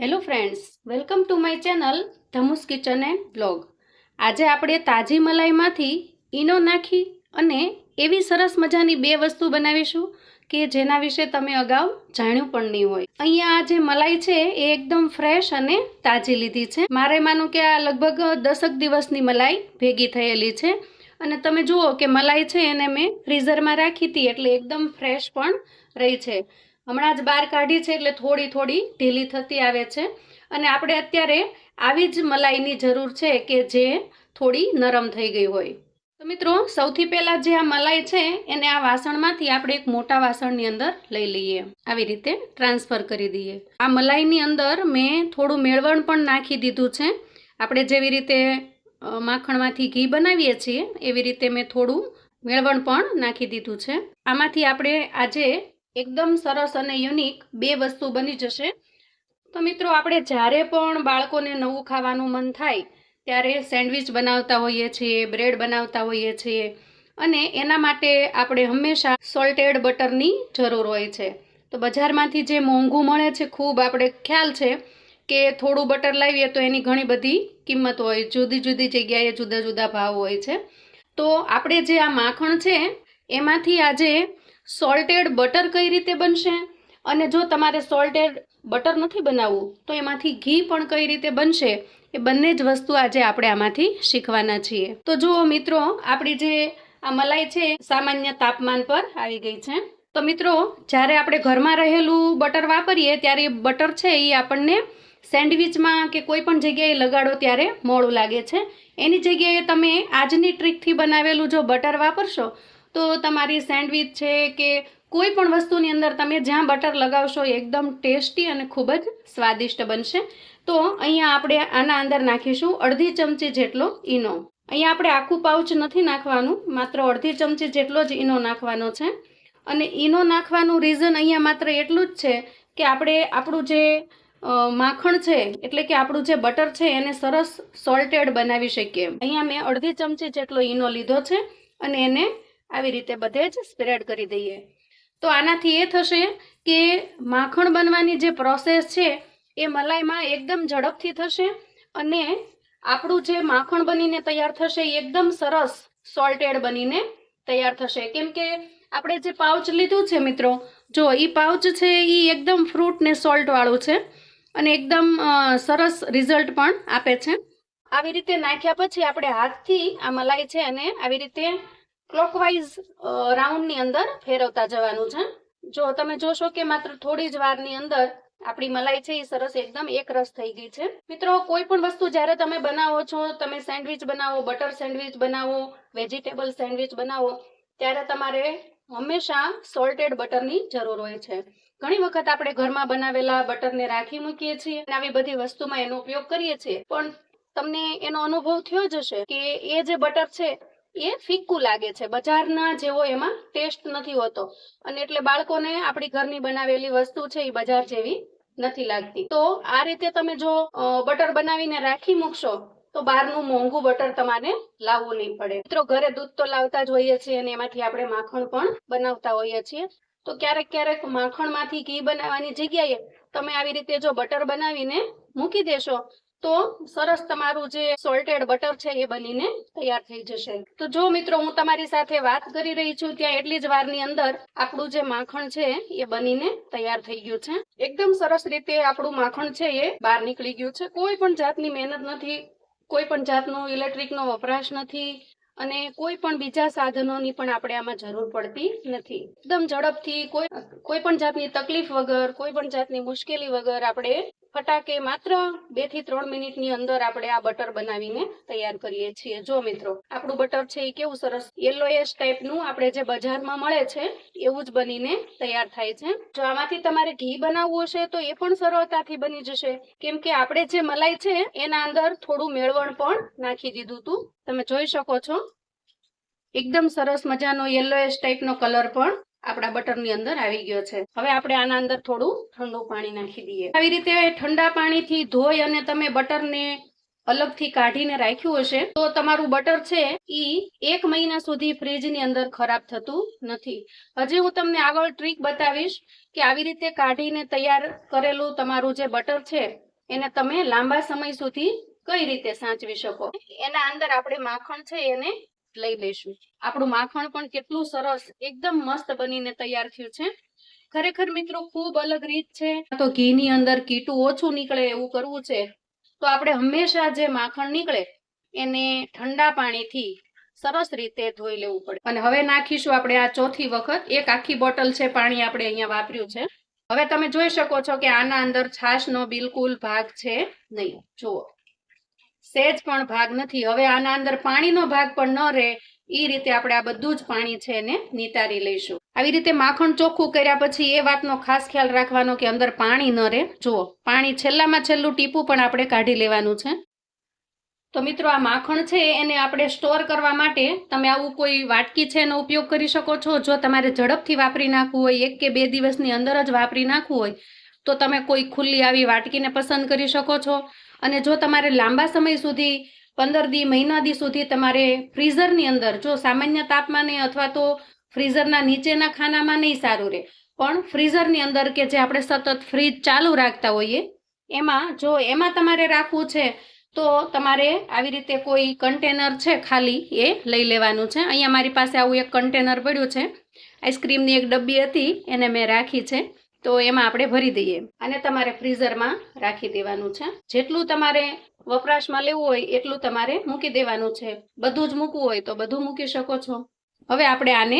Hello friends, welcome to my channel Dhamu's kitchen and blog. આજે આપણે તાજી મલાઈમાંથી ઈનો નાખી અને એવી સરસ મજાની બે વસ્તુ બનાવીશું કે જેના વિશે તમે અગાઉ જાણ્યું પણ નહીં હોય. અહીંયા આ જે મલાઈ છે એ એકદમ ફ્રેશ અને તાજી લીધી છે. મારે માનું કે આ લગભગ 10 દિવસની મલાઈ ભેગી થયેલી છે અને તમે જુઓ કે મલાઈ છે એને મેં ફ્રીઝરમાં રાખી હતી એટલે એકદમ ફ્રેશ પણ રહી છે. હમણાં જ બહાર કાઢી છે એટલે થોડી થોડી ઢીલી થતી આવે છે અને આપણે અત્યારે આવી જ મલાઈની જરૂર છે કે જે થોડી નરમ થઈ ગઈ હોય. તો મિત્રો, સૌથી પહેલાં જે આ મલાઈ છે એને આ વાસણમાંથી આપણે એક મોટા વાસણની અંદર લઈ લઈએ. આવી રીતે ટ્રાન્સફર કરી દઈએ. આ મલાઈની અંદર મેં થોડું મેળવણ પણ નાખી દીધું છે. આપણે જેવી રીતે માખણમાંથી ઘી બનાવીએ છીએ એવી રીતે મેં થોડું મેળવણ પણ નાખી દીધું છે. આમાંથી આપણે આજે એકદમ સરસ અને યુનિક બે વસ્તુ બની જશે. તો મિત્રો, આપણે જ્યારે પણ બાળકોને નવું ખાવાનું મન થાય ત્યારે સેન્ડવિચ બનાવતા હોઈએ છીએ, બ્રેડ બનાવતા હોઈએ છીએ અને એના માટે આપણે હંમેશા સોલ્ટેડ બટરની જરૂર હોય છે. તો બજારમાંથી જે મોંઘું મળે છે, ખૂબ આપણે ખ્યાલ છે કે થોડું બટર લાવીએ તો એની ઘણી બધી કિંમત હોય, જુદી જુદી જગ્યાએ જુદા જુદા ભાવ હોય છે. તો આપણે જે આ માખણ છે એમાંથી આજે સોલ્ટેડ બટર કઈ રીતે બનશે અને જો તમારે સોલ્ટેડ બટર નથી બનાવવું તો એમાંથી ઘી પણ કઈ રીતે બનશે, એ બંને જ વસ્તુ આજે આપણે આમાંથી શીખવાના છીએ. તો જુઓ મિત્રો, આપણી જે આ મલાઈ છે સામાન્ય તાપમાન પર આવી ગઈ છે. તો મિત્રો, જ્યારે આપણે ઘરમાં રહેલું બટર વાપરીએ ત્યારે બટર છે એ આપણને સેન્ડવિચમાં કે કોઈ પણ જગ્યાએ લગાડો ત્યારે મોડું લાગે છે. એની જગ્યાએ તમે આજની ટ્રીકથી બનાવેલું જો બટર વાપરશો તો તમારી સેન્ડવિચ છે કે કોઈ પણ વસ્તુની અંદર તમે જ્યાં બટર લગાવશો એકદમ ટેસ્ટી અને ખૂબ જ સ્વાદિષ્ટ બનશે. તો અહીંયા આપણે આના અંદર નાખીશું અડધી ચમચી જેટલો ઈનો. અહીંયા આપણે આખું પાઉચ નથી નાખવાનું, માત્ર અડધી ચમચી જેટલો જ ઈનો નાખવાનો છે. અને ઈનો નાખવાનું રીઝન અહીંયા માત્ર એટલું જ છે કે આપણે આપણું જે માખણ છે એટલે કે આપણું જે બટર છે એને સરસ સોલ્ટેડ બનાવી શકીએ. અહીંયા મેં અડધી ચમચી જેટલો ઈનો લીધો છે અને એને આવી રીતે બધે જ સ્પ્રેડ કરી દઈએ. તો આનાથી એ થશે કે માખણ બનવાની જે પ્રોસેસ છે એ મલાઈમાં એકદમ ઝડપથી થશે અને આપણું જે માખણ બનીને તૈયાર થશે એ એકદમ સરસ સોલ્ટેડ બનીને તૈયાર થશે. કેમ કે આપણે જે પાઉચ લીધું છે મિત્રો, જો એ પાઉચ છે એ એકદમ ફ્રૂટ ને સોલ્ટ વાળું છે અને એકદમ સરસ રિઝલ્ટ પણ આપે છે. આવી રીતે નાખ્યા પછી આપણે હાથથી આ મલાઈ છે અને આવી રીતે ક્લોકવાઇઝ રાઉન્ડની અંદર ફેરવતા જવાનું છે. જો તમે જોશો કે માત્ર થોડી જ વારની અંદર આપણી મલાઈ છે એ સરસ એકદમ એક રસ થઈ ગઈ છે. મિત્રો, કોઈ પણ વસ્તુ જ્યારે તમે બનાવો છો, તમે સેન્ડવિચ બનાવો, બટર સેન્ડવિચ બનાવો, વેજીટેબલ સેન્ડવિચ બનાવો, ત્યારે તમારે હંમેશા સોલ્ટેડ બટરની જરૂર હોય છે. ઘણી વખત આપણે ઘરમાં બનાવેલા બટરને રાખી મૂકીએ છીએ અને આવી બધી વસ્તુમાં એનો ઉપયોગ કરીએ છીએ, પણ તમને એનો અનુભવ થયો જ હશે કે એ જે બટર છે એ ફિક્કું લાગે છે, બજારના જેવો એમાં ટેસ્ટ નથી હોતો અને એટલે બાળકોને આપણી ઘરની બનાવેલી વસ્તુ છે એ બજાર જેવી નથી લાગતી. તો આ રીતે તમે જો બટર બનાવીને રાખી મૂકશો તો બહારનું મોંઘું બટર તમારે લાવવું નહીં પડે. મિત્રો, ઘરે દૂધ તો લાવતા જ હોઈએ છીએ અને એમાંથી આપણે માખણ પણ બનાવતા હોઈએ છીએ. તો ક્યારેક ક્યારેક માખણમાંથી ઘી બનાવવાની જગ્યાએ તમે આવી રીતે જો બટર બનાવીને મૂકી દેશો તો સરસ તમારું જે સોલ્ટેડ બટર છે એ બનીને તૈયાર થઈ જશે. તો જો મિત્રો, હું તમારી સાથે વાત કરી રહી છું ત્યાં એટલી જ વારની અંદર આપણું જે માખણ છે એ બનીને તૈયાર થઈ ગયું છે. એકદમ સરસ રીતે આપણું માખણ છે એ બહાર નીકળી ગયું છે. કોઈ પણ જાતની મહેનત નથી, કોઈ પણ જાતનો ઇલેક્ટ્રિકનો વપરાશ નથી અને કોઈ પણ બીજા સાધનોની પણ આપણે આમાં જરૂર પડતી નથી. એકદમ ઝડપથી કોઈ પણ જાતની તકલીફ વગર, કોઈ પણ જાતની મુશ્કેલી વગર આપણે ફટાકે માત્ર 2 થી 3 મિનિટની અંદર આપણે આ બટર બનાવીને તૈયાર કરીએ છીએ. જો મિત્રો, આપણું બટર છે એ કેવું સરસ યલોઇશ ટાઈપનું આપણે જે બજારમાં મળે છે એવું જ બનીને તૈયાર થાય છે. જો આમાંથી તમારે ઘી બનાવવું હશે તો એ પણ સરળતાથી બની જશે, કેમ કે આપણે જે મલાઈ છે એના અંદર થોડું મેળવણ પણ નાખી દીધું હતું. તમે જોઈ શકો છો એકદમ સરસ મજાનો યલોઇશ ટાઈપનો કલર પણ આપણા બટરની અંદર આવી ગયો છે. હવે આપણે આના અંદર થોડું ઠંડુ પાણી નાખી દઈએ. આવી રીતે ઠંડા પાણીથી ધોઈ અને તમે બટરને અલગથી કાઢીને રાખ્યું હશે તો તમારું બટર છે ઈ 1 મહિના સુધી ફ્રીજની અંદર ખરાબ થતું નથી. હજી હું તમને આગળ ટ્રીક બતાવીશ કે આવી રીતે કાઢીને તૈયાર કરેલું તમારું જે બટર છે એને તમે લાંબા સમય સુધી કઈ રીતે સાચવી શકો. એના અંદર આપણે માખણ છે એને લઈ લઈશું. આપણું માખણ પણ કેટલું સરસ એકદમ મસ્ત બનીને તૈયાર થયું છે. ખરેખર મિત્રો ખૂબ અલગ રીત છે. તો ઘીની અંદર કીટું ઓછું નીકળે એવું કરવું છે તો આપણે હંમેશા જે માખણ નીકળે એને ઠંડા પાણીથી સરસ રીતે ધોઈ લેવું પડે. અને હવે નાખીશું આપણે આ ચોથી વખત. એક આખી બોટલ છે પાણી આપણે અહીંયા વાપર્યું છે. હવે તમે જોઈ શકો છો કે આના અંદર છાશનો બિલકુલ ભાગ છે નહીં. જુઓ, સહેજ પણ ભાગ નથી. હવે આના અંદર પાણીનો ભાગ પણ ન રહે એ રીતે આપણે આ બધું જ પાણી છે એને નિતારી લઈશું. આવી રીતે માખણ ચોખ્ખું કર્યા પછી એ વાતનો ખાસ ખ્યાલ રાખવાનો કે અંદર પાણી ન રહે. જુઓ, પાણી છેલ્લામાં છેલ્લું ટીપું પણ આપણે કાઢી લેવાનું છે. તો મિત્રો આ માખણ છે એને આપણે સ્ટોર કરવા માટે તમે આવું કોઈ વાટકી છે એનો ઉપયોગ કરી શકો છો. જો તમારે ઝડપથી વાપરી નાખવું હોય, 1 કે 2 દિવસની અંદર જ વાપરી નાખવું હોય તો તમે કોઈ ખુલ્લી આવી વાટકીને પસંદ કરી શકો છો. અને જો તમારે લાંબા સમય સુધી 15 દી મહિના દી સુધી તમારે ફ્રીઝરની અંદર, જો સામાન્ય તાપમાને અથવા તો ફ્રીઝરના નીચેના ખાનામાં નહીં સારું રહે, પણ ફ્રીઝરની અંદર કે જે આપણે સતત ફ્રીજ ચાલુ રાખતા હોઈએ એમાં, જો એમાં તમારે રાખવું છે તો તમારે આવી રીતે કોઈ કન્ટેનર છે ખાલી એ લઈ લેવાનું છે. અહીંયા મારી પાસે આવું એક કન્ટેનર પડ્યું છે. આઈસ્ક્રીમની એક ડબ્બી હતી એને મેં રાખી છે, તો એમાં આપણે ભરી દઈએ અને તમારે ફ્રીઝરમાં રાખી દેવાનું છે. જેટલું તમારે વપરાશમાં લેવું હોય એટલું તમારે મૂકી દેવાનું છે. બધું જ મૂકવું હોય તો બધું મૂકી શકો છો. હવે આપણે આને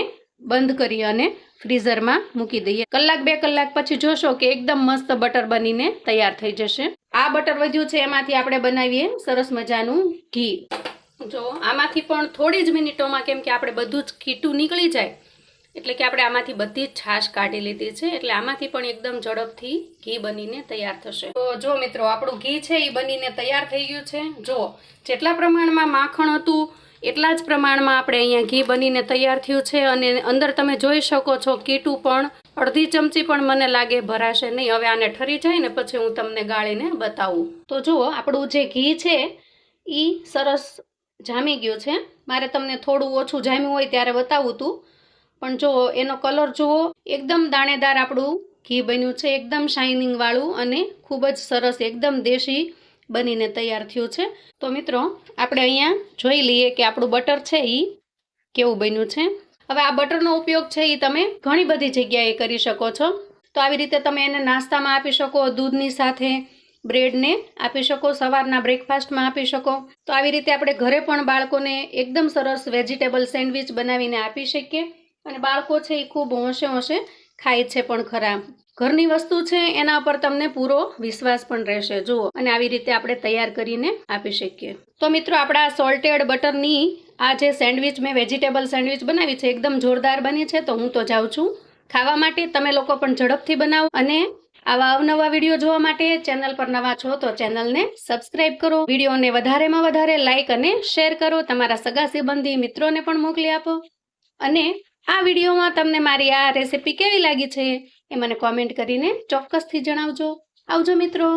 બંધ કરી અને ફ્રીઝરમાં મૂકી દઈએ. 1-2 કલાક પછી જોશો કે એકદમ મસ્ત બટર બનીને તૈયાર થઈ જશે. આ બટર વધ્યું છે એમાંથી આપણે બનાવીએ સરસ મજાનું ઘી. જો આમાંથી પણ થોડી જ મિનિટોમાં, કેમ કે આપણે બધું જ કીટું નીકળી જાય એટલે કે આપણે આમાંથી બધી જ છાશ કાઢી લીધી છે, એટલે આમાંથી પણ એકદમ ઝડપથી ઘી બનીને તૈયાર થશે. તો જો મિત્રો આપણું ઘી છે એ બનીને તૈયાર થઈ ગયું છે. જો જેટલા પ્રમાણમાં માખણ હતું એટલા જ પ્રમાણમાં આપણે અહીંયા ઘી બનીને તૈયાર થયું છે. અને અંદર તમે જોઈ શકો છો કીટું પણ અડધી ચમચી પણ મને લાગે ભરાશે નહીં. હવે આને ઠરી જાય ને પછી હું તમને ગાળીને બતાવું. તો જુઓ આપણું જે ઘી છે એ સરસ જામી ગયું છે. મારે તમને થોડું ઓછું જામ્યું હોય ત્યારે બતાવું હતું, પણ જો એનો કલર જુઓ, એકદમ દાણેદાર આપણું ઘી બન્યું છે, એકદમ શાઇનિંગ વાળું અને ખૂબ જ સરસ એકદમ દેશી બનીને તૈયાર થયું છે. તો મિત્રો આપણે અહીંયા જોઈ લઈએ કે આપણું બટર છે એ કેવું બન્યું છે. હવે આ બટરનો ઉપયોગ છે એ તમે ઘણી બધી જગ્યાએ કરી શકો છો. તો આવી રીતે તમે એને નાસ્તામાં આપી શકો, દૂધની સાથે બ્રેડને આપી શકો, સવારના બ્રેકફાસ્ટમાં આપી શકો. તો આવી રીતે આપણે ઘરે પણ બાળકોને એકદમ સરસ વેજીટેબલ સેન્ડવિચ બનાવીને આપી શકીએ અને બાળકો છે એ ખૂબ હોંશે ખાય છે પણ ખરા. ઘરની વસ્તુ છે એના પર તમને પૂરો વિશ્વાસ પણ રહેશે. જુઓ, અને આવી રીતે આપણે તૈયાર કરીને આપી શકીએ. તો મિત્રો આપણા સોલ્ટેડ બટરની આ જે સેન્ડવિચ મેં વેજીટેબલ સેન્ડવિચ બનાવી છે એકદમ જોરદાર બની છે. તો હું તો જાઉં છું ખાવા માટે. તમે લોકો પણ ઝડપથી બનાવો અને આવા અવનવા વિડીયો જોવા માટે ચેનલ પર નવા છો તો ચેનલને સબસ્ક્રાઇબ કરો. વિડીયોને વધારેમાં વધારે લાઇક અને શેર કરો. તમારા સગા સંબંધી મિત્રોને પણ મોકલી આપો. અને આ વિડીયોમાં તમને મારી આ રેસીપી કેવી લાગી છે એ મને કોમેન્ટ કરીને ચોક્કસથી જણાવજો. આવજો મિત્રો.